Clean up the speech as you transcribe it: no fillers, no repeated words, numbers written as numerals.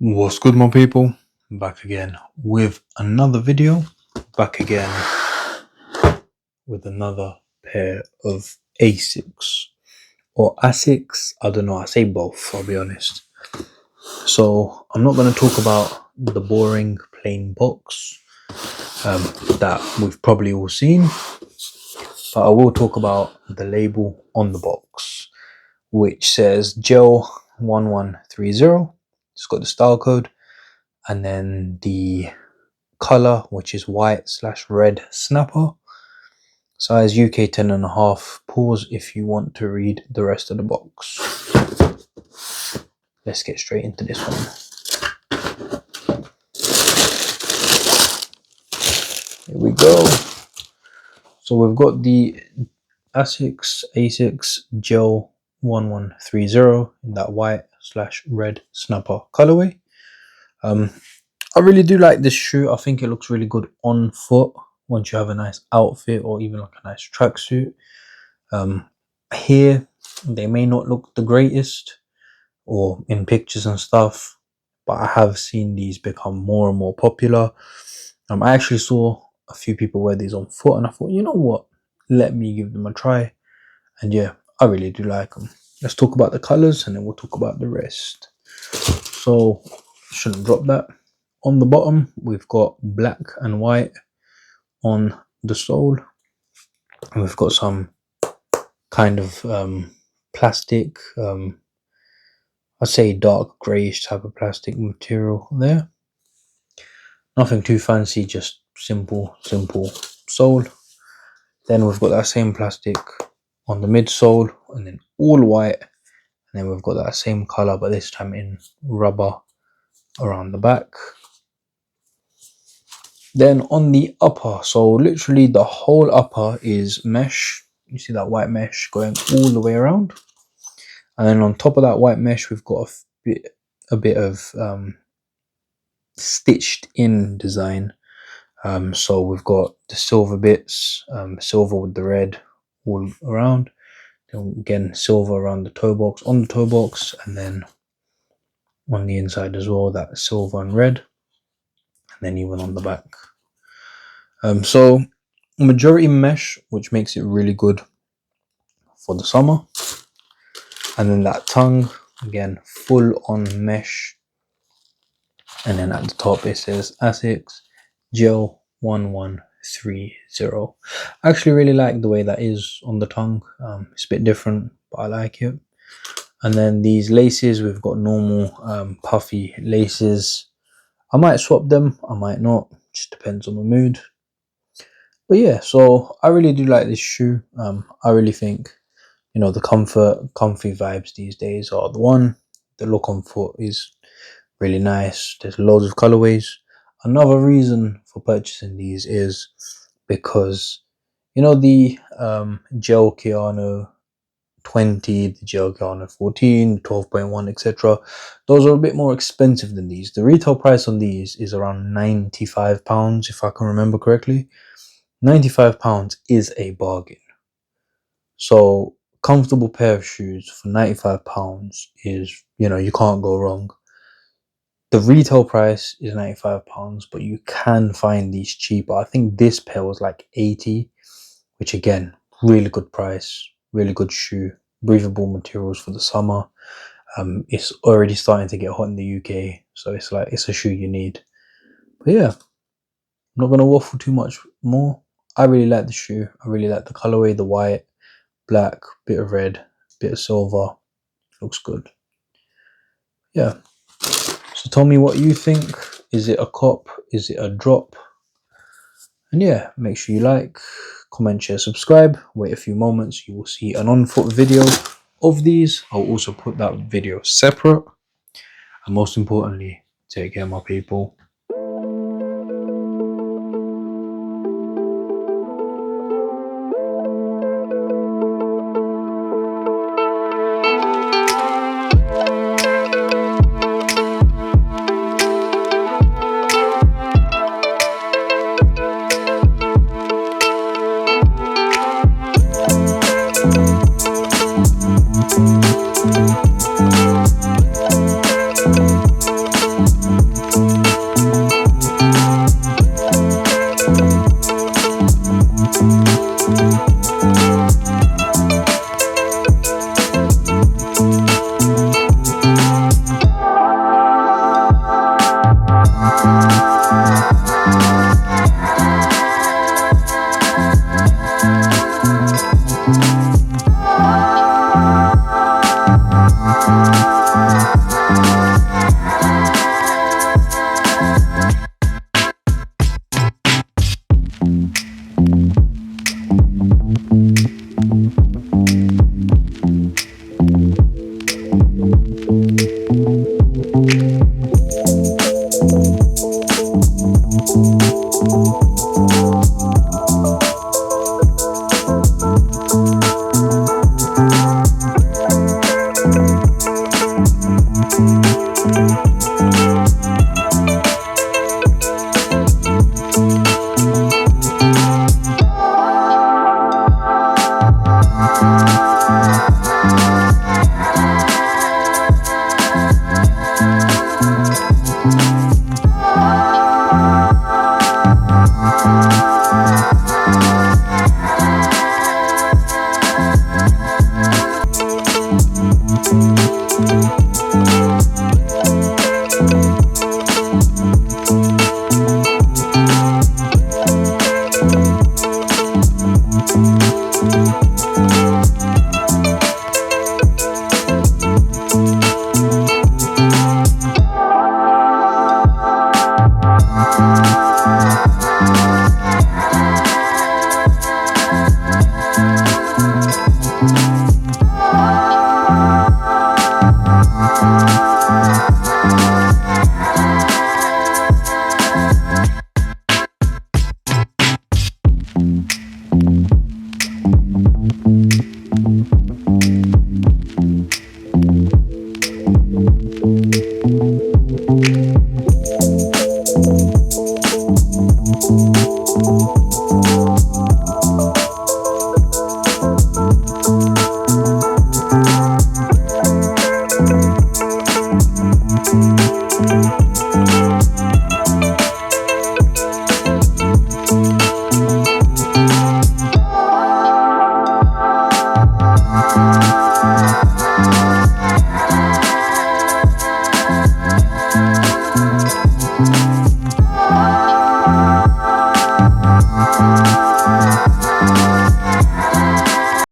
What's good, my people? Back again with another video, back again with another pair of ASICs or ASICs. I don't know, I say both, I'll be honest. So I'm not going to talk about the boring plain box that we've probably all seen, but I will talk about the label on the box, which says GEL-1130. It's got the style code, and then the color, which is white/red snapper, size UK 10.5. Pause if you want to read the rest of the box. Let's get straight into this one. Here we go. So we've got the ASICS GEL-1130 in that white/red snapper colorway. I really do like this shoe. I think it looks really good on foot once you have a nice outfit or even like a nice tracksuit. Here they may not look the greatest or in pictures and stuff, but I have seen these become more and more popular. I actually saw a few people wear these on foot and I thought, you know what, let me give them a try. And yeah, I really do like them. Let's talk about the colors and then we'll talk about the rest. So shouldn't drop that. On the bottom we've got black and white on the sole, and we've got some kind of plastic, I'd say dark greyish type of plastic material there. Nothing too fancy, just simple sole. Then we've got that same plastic on the midsole, and then all white, and then we've got that same color but this time in rubber around the back. Then on the upper, so literally the whole upper is mesh. You see that white mesh going all the way around, and then on top of that white mesh we've got a bit of stitched in design. So we've got the silver bits, silver with the red all around, then again silver around the toe box, on the toe box, and then on the inside as well, that silver and red, and then even on the back. So majority mesh, which makes it really good for the summer. And then that tongue, again full on mesh, and then at the top it says ASICS GEL-1130. I actually really like the way that is on the tongue. It's a bit different, but I like it. And then these laces, we've got normal puffy laces. I might swap them, I might not, just depends on the mood. But yeah, so I really do like this shoe. I really think, you know, the comfy vibes these days are the one. The look on foot is really nice. There's loads of colorways. Another reason for purchasing these is because, you know, the Gel Keanu 20, the Gel Keanu 14, 12.1, etc. Those are a bit more expensive than these. The retail price on these is around £95, if I can remember correctly. £95 is a bargain. So comfortable pair of shoes for £95 is, you know, you can't go wrong. The retail price is £95, but you can find these cheaper. I think this pair was like 80, which again, really good price, really good shoe, breathable materials for the summer. It's already starting to get hot in the UK, so it's like, it's a shoe you need. But yeah, I'm not going to waffle too much more. I really like the shoe. I really like the colorway, the white, black, bit of red, bit of silver. Looks good. Yeah. So tell me what you think. Is it a cop? Is it a drop? And yeah, make sure you like, comment, share, subscribe. Wait a few moments, you will see an on-foot video of these. I'll also put that video separate. And most importantly, take care, my people.